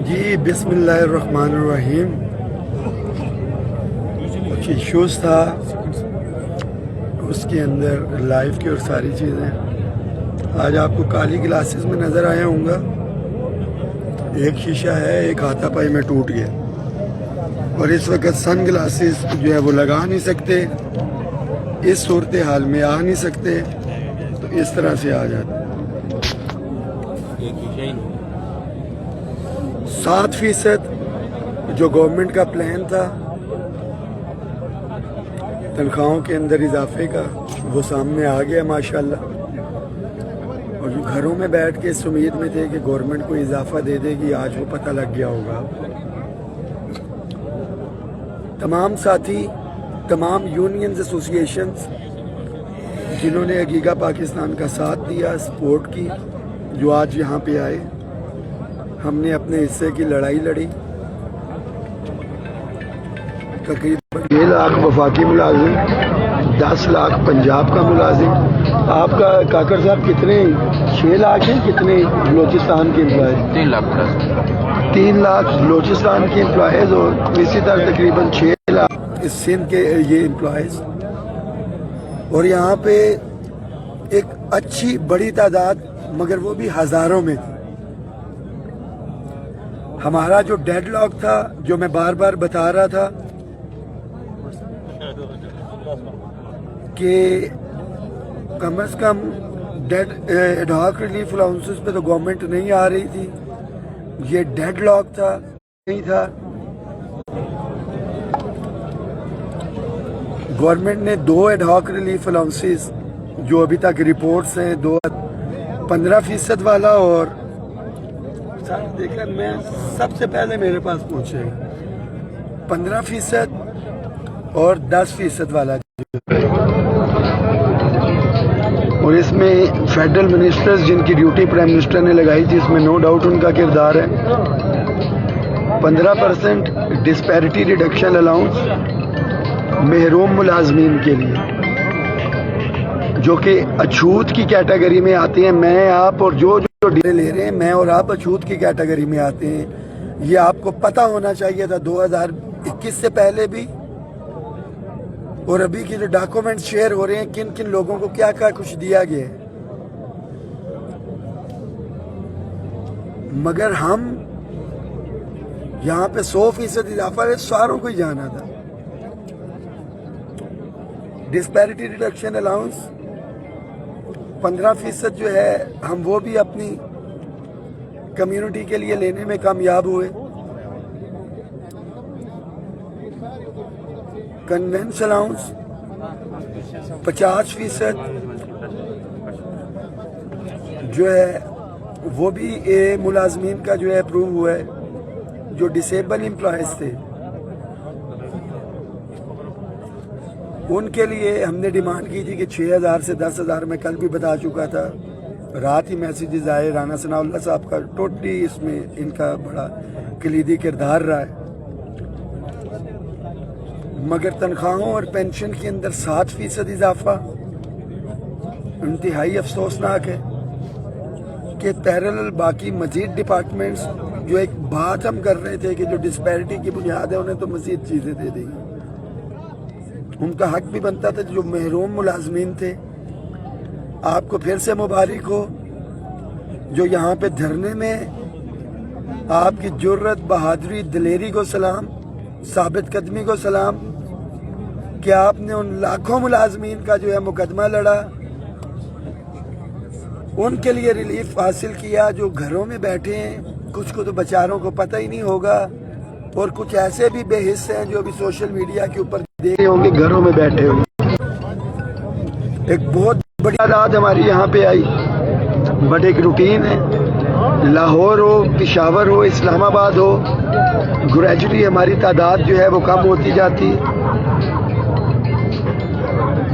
جی بسم اللہ الرحمن الرحیم. کچھ ایشوز تھا اس کے اندر لائف کی اور ساری چیزیں. آج آپ کو کالی گلاسز میں نظر آیا ہوں گا. ایک شیشہ ہے ایک ہاتھا پائی میں ٹوٹ گیا اور اس وقت سن گلاسز جو ہے وہ لگا نہیں سکتے. اس صورتحال میں آ نہیں سکتے تو اس طرح سے آ جاتے. 7% جو گورنمنٹ کا پلان تھا تنخواہوں کے اندر اضافے کا وہ سامنے آ گیا ماشاءاللہ. اور جو گھروں میں بیٹھ کے اس امید میں تھے کہ گورنمنٹ کو اضافہ دے دے گی آج وہ پتہ لگ گیا ہوگا. تمام ساتھی تمام یونینز ایسوسیشنز جنہوں نے گیگا پاکستان کا ساتھ دیا سپورٹ کی جو آج یہاں پہ آئے. ہم نے اپنے حصے کی لڑائی لڑی. تقریباً 6 لاکھ وفاقی ملازم 10 لاکھ پنجاب کا ملازم. آپ کا کاکر صاحب کتنے 6 لاکھ ہیں کتنے بلوچستان کے امپلائیز؟ 3 لاکھ 3 لاکھ بلوچستان کے امپلائیز اور اسی طرح تقریباً 6 لاکھ سندھ کے یہ امپلائیز. اور یہاں پہ ایک اچھی بڑی تعداد مگر وہ بھی ہزاروں میں تھی. ہمارا جو ڈیڈ لاک تھا جو میں بار بار بتا رہا تھا کہ کم از کم ایڈ ہاک ریلیف الاؤنسز پہ تو گورنمنٹ نہیں آ رہی تھی. یہ ڈیڈ لاک تھا نہیں تھا. گورنمنٹ نے 2 ایڈ ہاک ریلیف الاؤنسز جو ابھی تک رپورٹس ہیں 15% والا اور دیکھیں میں سب سے پہلے میرے پاس پہنچے 15% اور 10% والا. اور اس میں فیڈرل منسٹرز جن کی ڈیوٹی پرائم منسٹر نے لگائی تھی اس میں نو ڈاؤٹ ان کا کردار ہے. 15% ڈسپیرٹی ریڈکشن الاؤنس محروم ملازمین کے لیے جو کہ اچھوت کی کیٹیگری میں آتے ہیں. میں آپ اور جو ڈیلے لے رہے ہیں میں اور آپ اچھوت کی کیٹیگری میں آتے ہیں. یہ آپ کو پتہ ہونا چاہیے تھا 2021 سے پہلے بھی. اور ابھی کی جو ڈاکومنٹ شیئر ہو رہے ہیں کن کن لوگوں کو کیا کیا کچھ دیا گیا ہے. مگر ہم یہاں پہ 100% اضافہ ہے ساروں کو ہی جانا تھا. ڈسپیرٹی ریڈکشن الاؤنس 15% جو ہے ہم وہ بھی اپنی کمیونٹی کے لیے لینے میں کامیاب ہوئے. کنوینس الاؤنس 50% جو ہے وہ بھی ملازمین کا جو ہے اپروو ہوا ہے جو ڈسیبل امپلائیز تھے. ان کے لیے ہم نے ڈیمانڈ کی تھی کہ 6,000 سے 10,000 میں کل بھی بتا چکا تھا. رات ہی میسیجز آئے. رانا ثناء اللہ صاحب کا ٹوٹلی اس میں ان کا بڑا کلیدی کردار رہا ہے. مگر تنخواہوں اور پینشن کے اندر 7% اضافہ انتہائی افسوسناک ہے کہ پیرالل باقی مزید ڈپارٹمنٹس جو ایک بات ہم کر رہے تھے کہ جو ڈسپیرٹی کی بنیاد ہے انہیں تو مزید چیزیں دے دیں گے. ان کا حق بھی بنتا تھا. جو محروم ملازمین تھے آپ کو پھر سے مبارک ہو جو یہاں پہ دھرنے میں آپ کی جرت بہادری دلیری کو سلام ثابت قدمی کو سلام کہ آپ نے ان لاکھوں ملازمین کا جو ہے مقدمہ لڑا. ان کے لیے ریلیف حاصل کیا جو گھروں میں بیٹھے ہیں. کچھ کو تو بیچاروں کو پتہ ہی نہیں ہوگا اور کچھ ایسے بھی بے حص ہیں جو ابھی سوشل میڈیا کے اوپر دیکھ رہے ہوں گے گھروں میں بیٹھے ہوئے. ایک بہت بڑی تعداد ہماری یہاں پہ آئی بٹ ایک روٹین ہے. لاہور ہو پشاور ہو اسلام آباد ہو گریجولی ہماری تعداد جو ہے وہ کم ہوتی جاتی.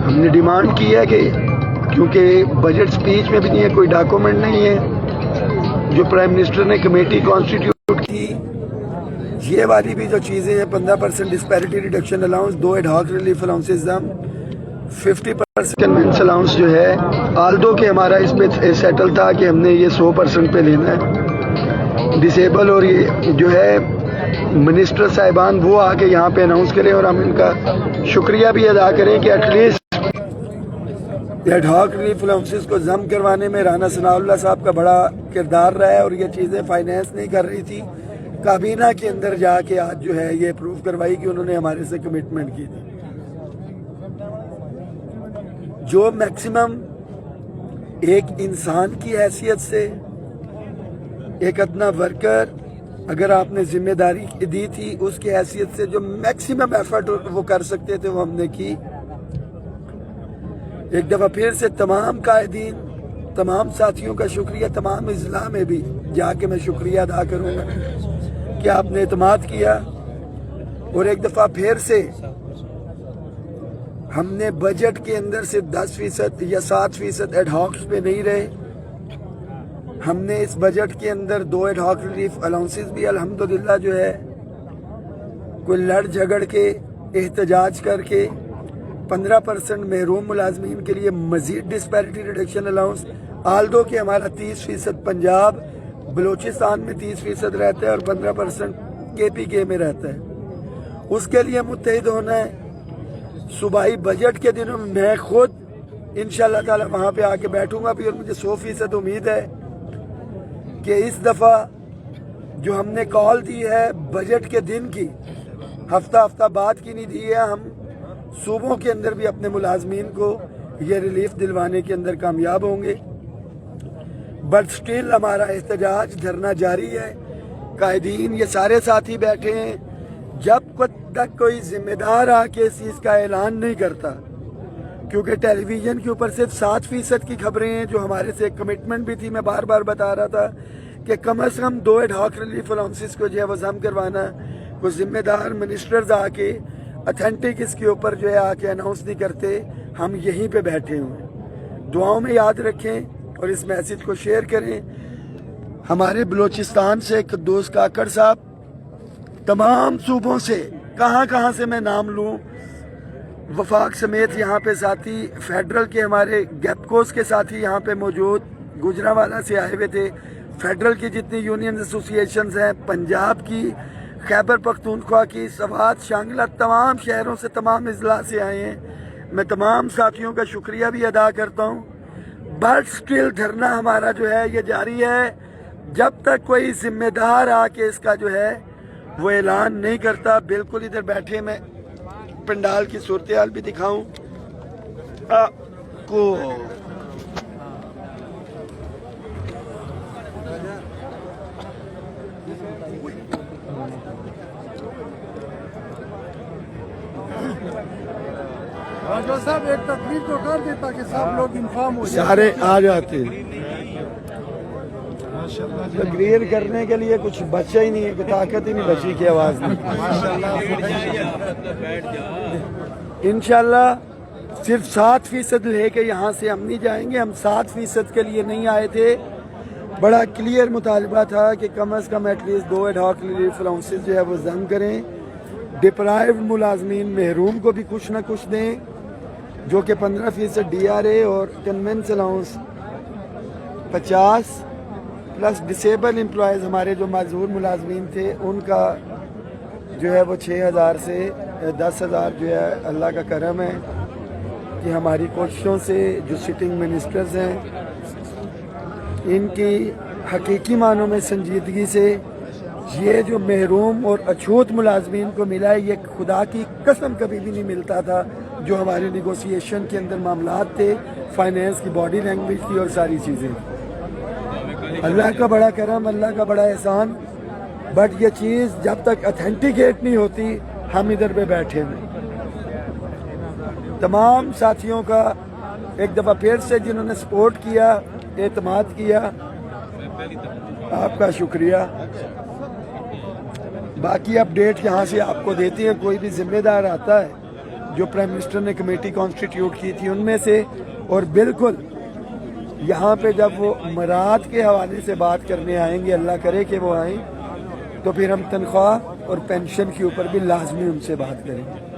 ہم نے ڈیمانڈ کی ہے کہ کیونکہ بجٹ سپیچ میں بھی نہیں ہے کوئی ڈاکومنٹ نہیں ہے جو پرائم منسٹر نے کمیٹی کانسٹیٹیوٹ کی. یہ والی بھی جو چیزیں ہیں 15% disparity reduction allowance 2 ad hoc relief allowances 50% conveyance allowance جو ہے آلدو کہ ہمارا اس پہ سیٹل تھا کہ ہم نے یہ 100% پہ لینا ہے. ڈسیبل اور یہ جو ہے منسٹر صاحبان وہ آ کے یہاں پہ اناؤنس کریں اور ہم ان کا شکریہ بھی ادا کریں کہ at least ad hoc relief allowances کو ضم کروانے میں رانا ثناء اللہ صاحب کا بڑا کردار رہا ہے، اور یہ چیزیں فائنینس نہیں کر رہی تھی، کابینہ کے اندر جا کے آج جو ہے یہ پروف کروائی کہ انہوں نے ہمارے سے کمٹمنٹ کی تھی۔ جو میکسیمم ایک انسان کی حیثیت سے ایک ادنا ورکر اگر آپ نے ذمہ داری دی تھی، اس کی حیثیت سے جو میکسیمم ایفرٹ وہ کر سکتے تھے وہ ہم نے کی۔ ایک دفعہ پھر سے تمام قائدین، تمام ساتھیوں کا شکریہ، تمام اضلاع میں بھی جا کے میں شکریہ ادا کروں گا کہ آپ نے اعتماد کیا، اور ایک دفعہ پھر سے ہم نے بجٹ کے اندر سے 10% یا 7% ایڈ ہاکس پہ نہیں رہے۔ ہم نے اس بجٹ کے اندر 2 ایڈ ہاک ریلیف الاؤنسز بھی الحمدللہ جو ہے کوئی لڑ جھگڑ کے احتجاج کر کے 15% محروم ملازمین کے لیے مزید ڈسپیرٹی ریڈکشن الاؤنس، آلدو کہ ہمارا 30% پنجاب بلوچستان میں 30% رہتا ہے اور 15% KPK میں رہتا ہے، اس کے لیے متحد ہونا ہے۔ صوبائی بجٹ کے دنوں میں میں خود انشاءاللہ تعالی وہاں پہ آ کے بیٹھوں گا بھی، اور مجھے 100% امید ہے کہ اس دفعہ جو ہم نے کال دی ہے بجٹ کے دن کی، ہفتہ بعد کی نہیں دی ہے، ہم صوبوں کے اندر بھی اپنے ملازمین کو یہ ریلیف دلوانے کے اندر کامیاب ہوں گے۔ بٹ سٹل ہمارا احتجاج دھرنا جاری ہے، قائدین یہ سارے ساتھی بیٹھے ہیں، جب تک کوئی ذمہ دار آ کے اس چیز کا اعلان نہیں کرتا، کیونکہ ٹیلی ویژن کے اوپر صرف 7% کی خبریں ہیں، جو ہمارے سے ایک کمٹمنٹ بھی تھی، میں بار بار بتا رہا تھا کہ کم از کم 2 ایڈ ہاک ریلیف الاؤنسز کو جو ہے وہ ضم کروانا، کوئی ذمہ دار منسٹرز آ کے اتھینٹک اس کے اوپر جو ہے آ کے اناؤنس نہیں کرتے، ہم یہیں پہ بیٹھے ہوئے۔ دعاؤں میں یاد رکھیں اور اس میسیج کو شیئر کریں۔ ہمارے بلوچستان سے قدوس کاکڑ صاحب، تمام صوبوں سے کہاں سے میں نام لوں، وفاق سمیت یہاں پہ ساتھی، فیڈرل کے ہمارے گیپکوز کے ساتھی یہاں پہ موجود، گجرانوالہ سے آئے ہوئے تھے، فیڈرل کی جتنی یونین ایسوسیشنز ہیں، پنجاب کی، خیبر پختونخوا کی، سوات، شانگلہ، تمام شہروں سے، تمام اضلاع سے آئے ہیں۔ میں تمام ساتھیوں کا شکریہ بھی ادا کرتا ہوں، بٹ سٹل دھرنا ہمارا جو ہے یہ جاری ہے، جب تک کوئی ذمہ دار آ کے اس کا جو ہے وہ اعلان نہیں کرتا۔ بالکل ادھر بیٹھے میں پنڈال کی صورتحال بھی دکھاؤں آپ کو۔ راجا صاحب ایک تقریر تو کر دیتا کہ سب لوگ انفارم ہو جائیں، سارے آ جاتے ہیں۔ تقریر کرنے کے لیے کچھ بچا ہی نہیں ہے، کہ طاقت ہی نہیں بچی کی آواز میں۔ انشاءاللہ صرف 7% لے کے یہاں سے ہم نہیں جائیں گے، ہم 7% کے لیے نہیں آئے تھے، بڑا کلیئر مطالبہ تھا کہ کم از کم at least 2 ad hoc relief allowances جو ہے وہ ضم کریں، ڈپرائیوڈ ملازمین محروم کو بھی کچھ نہ کچھ دیں، جو کہ 15% DRA اور conveyance allowance 50 plus disable employees ہمارے جو معذور ملازمین تھے ان کا جو ہے وہ 6,000 سے 10,000 جو ہے اللہ کا کرم ہے کہ ہماری کوششوں سے جو سٹنگ منسٹرز ہیں ان کی حقیقی معنوں میں سنجیدگی سے یہ جو محروم اور اچھوت ملازمین کو ملا ہے، یہ خدا کی قسم کبھی بھی نہیں ملتا تھا۔ جو ہمارے نیگوسیشن کے اندر معاملات تھے، فائنینس کی باڈی لینگویج تھی اور ساری چیزیں، اللہ کا بڑا کرم، اللہ کا بڑا احسان۔ بٹ یہ چیز جب تک اتھینٹیکیٹ نہیں ہوتی، ہم ادھر پہ بیٹھے ہیں۔ تمام ساتھیوں کا ایک دفعہ پھر سے جنہوں نے سپورٹ کیا، اعتماد کیا، آپ کا شکریہ۔ باقی اپڈیٹ یہاں سے آپ کو دیتے ہیں، کوئی بھی ذمہ دار آتا ہے جو پرائم منسٹر نے کمیٹی کانسٹیٹیوٹ کی تھی ان میں سے، اور بالکل یہاں پہ جب وہ مراد کے حوالے سے بات کرنے آئیں گے، اللہ کرے کہ وہ آئیں، تو پھر ہم تنخواہ اور پینشن کے اوپر بھی لازمی ان سے بات کریں گے۔